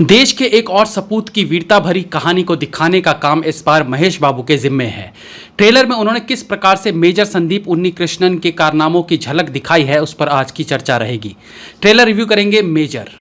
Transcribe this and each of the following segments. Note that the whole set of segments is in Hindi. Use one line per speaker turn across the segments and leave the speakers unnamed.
देश के एक और सपूत की वीरता भरी कहानी को दिखाने का काम इस बार महेश बाबू के जिम्मे है। ट्रेलर में उन्होंने किस प्रकार से मेजर संदीप उन्नीकृष्णन के कारनामों की झलक दिखाई है, उस पर आज की चर्चा रहेगी। ट्रेलर रिव्यू करेंगे मेजर।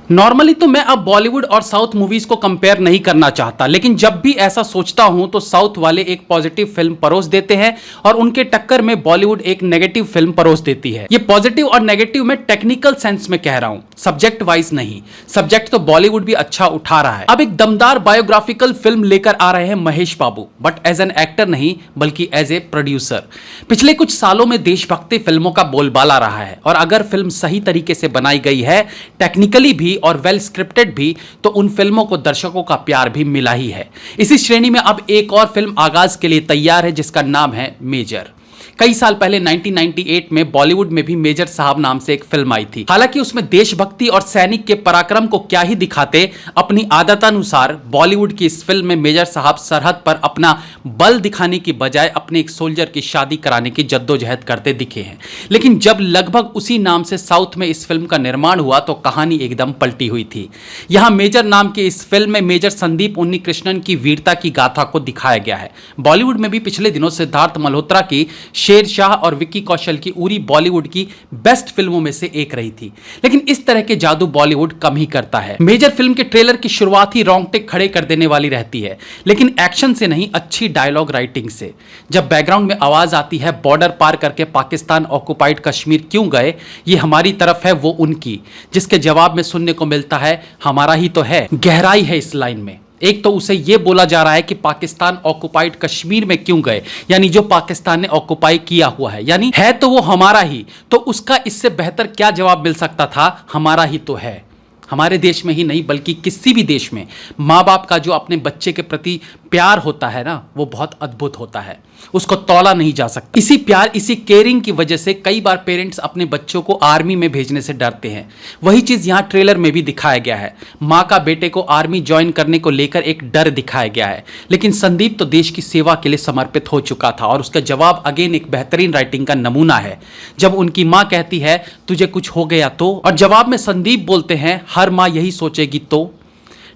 नॉर्मली तो मैं अब बॉलीवुड और साउथ मूवीज को कंपेयर नहीं करना चाहता, लेकिन जब भी ऐसा सोचता हूं तो साउथ वाले एक पॉजिटिव फिल्म परोस देते हैं और उनके टक्कर में बॉलीवुड एक नेगेटिव फिल्म परोस देती है। ये पॉजिटिव और नेगेटिव मैं टेक्निकल सेंस में कह रहा हूं, सब्जेक्ट वाइज नहीं। सब्जेक्ट तो बॉलीवुड भी अच्छा उठा रहा है। अब एक दमदार बायोग्राफिकल फिल्म लेकर आ रहे हैं महेश बाबू, बट एज एन एक्टर नहीं बल्कि एज ए प्रोड्यूसर। पिछले कुछ सालों में देशभक्ति फिल्मों का बोलबाला रहा है और अगर फिल्म सही तरीके से बनाई गई है, टेक्निकली भी और वेल स्क्रिप्टेड भी, तो उन फिल्मों को दर्शकों का प्यार भी मिला ही है। इसी श्रेणी में अब एक और फिल्म आगाज के लिए तैयार है जिसका नाम है मेजर। कई साल पहले 1998 में बॉलीवुड में भी मेजर साहब नाम से एक फिल्म आई थी। हालांकि उसमें देशभक्ति और सैनिक के पराक्रम को क्या ही दिखाते, अपनी आदतानुसार बॉलीवुड की इस फिल्म में मेजर साहब सरहद पर अपना बल दिखाने की बजाय अपने एक सोल्जर की शादी कराने की जद्दोजहद करते दिखे हैं। लेकिन जब लगभग उसी नाम से साउथ में इस फिल्म का निर्माण हुआ तो कहानी एकदम पलटी हुई थी। यहां मेजर नाम की इस फिल्म में मेजर संदीप उन्नीकृष्णन की वीरता की गाथा को दिखाया गया है। बॉलीवुड में भी पिछले दिनों सिद्धार्थ मल्होत्रा की शेरशाह और विक्की कौशल की उरी बॉलीवुड की बेस्ट फिल्मों में से एक रही थी, लेकिन इस तरह के जादू बॉलीवुड कम ही करता है। मेजर फिल्म के ट्रेलर की शुरुआत ही रोंगटे खड़े कर देने वाली रहती है, लेकिन एक्शन से नहीं, अच्छी डायलॉग राइटिंग से। जब बैकग्राउंड में आवाज आती है बॉर्डर पार करके पाकिस्तान ऑक्युपाइड कश्मीर क्यों गए, ये हमारी तरफ है वो उनकी, जिसके जवाब में सुनने को मिलता है हमारा ही तो है। गहराई है इस लाइन में। एक तो उसे यह बोला जा रहा है कि पाकिस्तान ऑक्युपाइड कश्मीर में क्यों गए, यानी जो पाकिस्तान ने ऑक्युपाई किया हुआ है, यानी है तो वो हमारा ही, तो उसका इससे बेहतर क्या जवाब मिल सकता था, हमारा ही तो है। हमारे देश में ही नहीं बल्कि किसी भी देश में माँ बाप का जो अपने बच्चे के प्रति प्यार होता है ना, वो बहुत अद्भुत होता है, उसको तौला नहीं जा सकता। इसी प्यार, इसी केयरिंग की वजह से कई बार पेरेंट्स अपने बच्चों को आर्मी में भेजने से डरते हैं। वही चीज यहाँ ट्रेलर में भी दिखाया गया है। माँ का बेटे को आर्मी ज्वाइन करने को लेकर एक डर दिखाया गया है, लेकिन संदीप तो देश की सेवा के लिए समर्पित हो चुका था और उसका जवाब अगेन एक बेहतरीन राइटिंग का नमूना है। जब उनकी माँ कहती है तुझे कुछ हो गया तो, और जवाब में संदीप बोलते हैं हर माँ यही सोचेगी तो।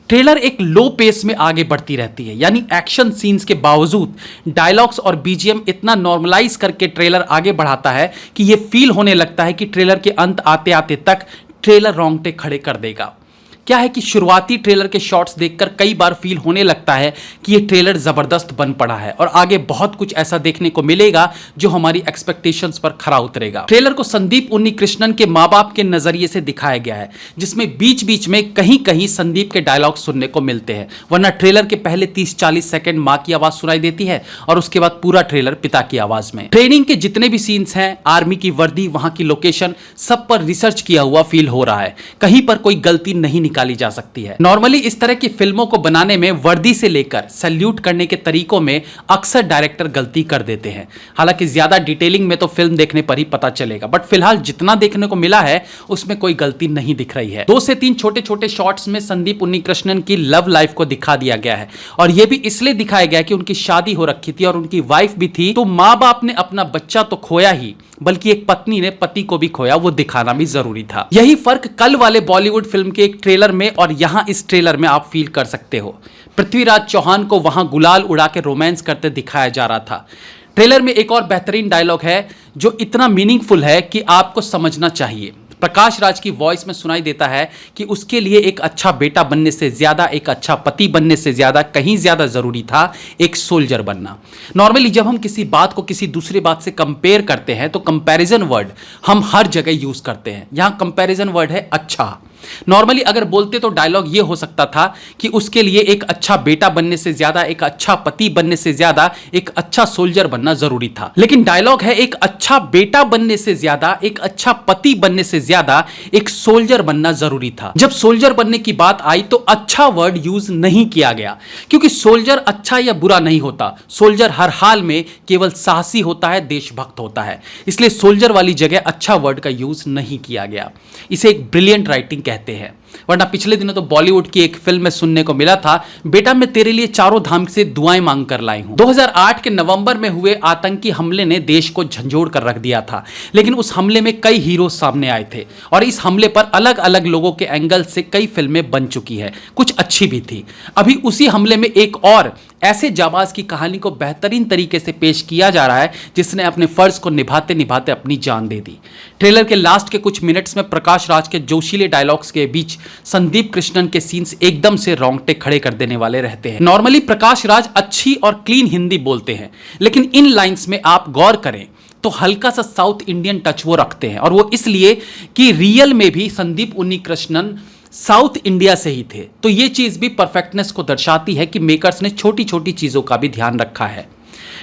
ट्रेलर एक लो पेस में आगे बढ़ती रहती है, यानी एक्शन सीन्स के बावजूद डायलॉग्स और बीजीएम इतना नॉर्मलाइज करके ट्रेलर आगे बढ़ाता है कि यह फील होने लगता है कि ट्रेलर के अंत आते आते तक ट्रेलर रोंगटे खड़े कर देगा। क्या है कि शुरुआती ट्रेलर के शॉट्स देखकर कई बार फील होने लगता है कि ये ट्रेलर जबरदस्त बन पड़ा है और आगे बहुत कुछ ऐसा देखने को मिलेगा जो हमारी एक्सपेक्टेशंस पर खरा उतरेगा। ट्रेलर को संदीप उन्नीकृष्णन के माँ बाप के नजरिए से दिखाया गया है, जिसमें बीच बीच में कहीं कहीं संदीप के डायलॉग सुनने को मिलते हैं, वरना ट्रेलर के पहले 30-40 सेकंड माँ की आवाज सुनाई देती है और उसके बाद पूरा ट्रेलर पिता की आवाज में। ट्रेनिंग के जितने भी सीन्स हैं, आर्मी की वर्दी, वहां की लोकेशन, सब पर रिसर्च किया हुआ फील हो रहा है। कहीं पर कोई गलती नहीं निकाली जा सकती है। नॉर्मली इस तरह की फिल्मों को बनाने में वर्दी से लेकर सैल्यूट करने के तरीकों में अक्सर डायरेक्टर गलती कर देते हैं। हालांकि ज्यादा डिटेलिंग में तो फिल्म देखने पर ही पता चलेगा, बट फिलहाल जितना देखने को मिला है उसमें कोई गलती नहीं दिख रही है। 2 से 3 छोटे छोटे शॉट्स में संदीप उन्नीकृष्णन की लव लाइफ को दिखा दिया गया है और यह भी इसलिए दिखाया गया कि उनकी शादी हो रखी थी और उनकी वाइफ भी थी, तो माँ बाप ने अपना बच्चा तो खोया ही, बल्कि एक पत्नी ने पति को भी खोया, वो दिखाना भी जरूरी था। यही फर्क कल वाले बॉलीवुड फिल्म के एक ट्रेलर में और यहां इस ट्रेलर में आप फील कर सकते हो। पृथ्वीराज चौहान को वहां गुलाल उड़ा के रोमांस करते दिखाया जा रहा था। ट्रेलर में एक और बेहतरीन डायलॉग है जो इतना मीनिंगफुल है कि आपको समझना चाहिए। प्रकाश राज की वॉइस में सुनाई देता है कि उसके लिए एक अच्छा बेटा बनने से ज्यादा, एक अच्छा पति बनने से ज्यादा, कहीं ज्यादा जरूरी था एक सोल्जर बनना। नॉर्मली जब हम किसी बात को किसी दूसरी बात से कंपेयर करते हैं तो कंपैरिजन वर्ड हम हर जगह यूज करते हैं। यहां कंपैरिजन वर्ड है अच्छा। नॉर्मली अगर बोलते तो डायलॉग ये हो सकता था कि उसके लिए एक अच्छा बेटा बनने से ज्यादा, एक अच्छा पति बनने से ज्यादा, एक अच्छा सोल्जर बनना जरूरी था। लेकिन डायलॉग है एक अच्छा बेटा बनने से ज्यादा, एक अच्छा पति बनने से ज्यादा, एक सोल्जर बनना जरूरी था। जब सोल्जर बनने की बात आई तो अच्छा वर्ड यूज नहीं किया गया, क्योंकि सोल्जर अच्छा या बुरा नहीं होता। सोल्जर हर हाल में केवल साहसी होता है, देशभक्त होता है, इसलिए सोल्जर वाली जगह अच्छा वर्ड का यूज नहीं किया गया। इसे एक ब्रिलियंट राइटिंग कहते हैं। वरना पिछले दिनों तो बॉलीवुड की एक फिल्म में सुनने को मिला था, बेटा मैं तेरे लिए चारों धाम से दुआएं मांग कर लाई हूं। 2008 के नवंबर में हुए आतंकी हमले ने देश को झंझोड़ कर रख दिया था, लेकिन उस हमले में कई हीरो सामने आए थे और इस हमले पर अलग अलग लोगों के एंगल से कई फिल्में बन चुकी है, कुछ अच्छी भी थी। अभी उसी हमले में एक और ऐसे जाबाज की कहानी को बेहतरीन तरीके से पेश किया जा रहा है जिसने अपने फर्ज को निभाते निभाते अपनी जान दे दी। ट्रेलर के लास्ट के कुछ मिनट्स में प्रकाश राज के जोशीले डायलॉग्स के बीच संदीप कृष्णन के सीन्स एकदम से रोंगटे खड़े कर देने वाले रहते हैं। नॉर्मली प्रकाश राज अच्छी और क्लीन हिंदी बोलते हैं, लेकिन इन लाइंस में आप गौर करें तो हल्का सा साउथ इंडियन टच वो रखते हैं, और वो इसलिए कि रियल में भी संदीप उन्नीकृष्णन साउथ इंडिया से ही थे। तो ये चीज भी परफेक्टनेस को दर्शाती है कि मेकर्स ने छोटी छोटी चीजों का भी ध्यान रखा है।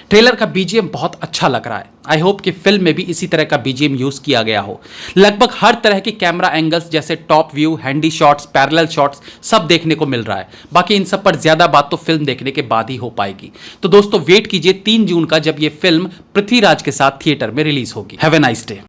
ट्रेलर का बीजीएम बहुत अच्छा लग रहा है। आई होप कि फिल्म में भी इसी तरह का बीजीएम यूज किया गया हो। लगभग हर तरह के कैमरा एंगल्स जैसे top view, handy shots, parallel shots सब देखने को मिल रहा है। बाकी इन सब पर ज्यादा बात तो फिल्म देखने के बाद ही हो पाएगी। तो दोस्तों वेट कीजिए 3 जून का, जब ये फिल्म पृथ्वीराज के साथ थिएटर में रिलीज होगी। Have a nice day.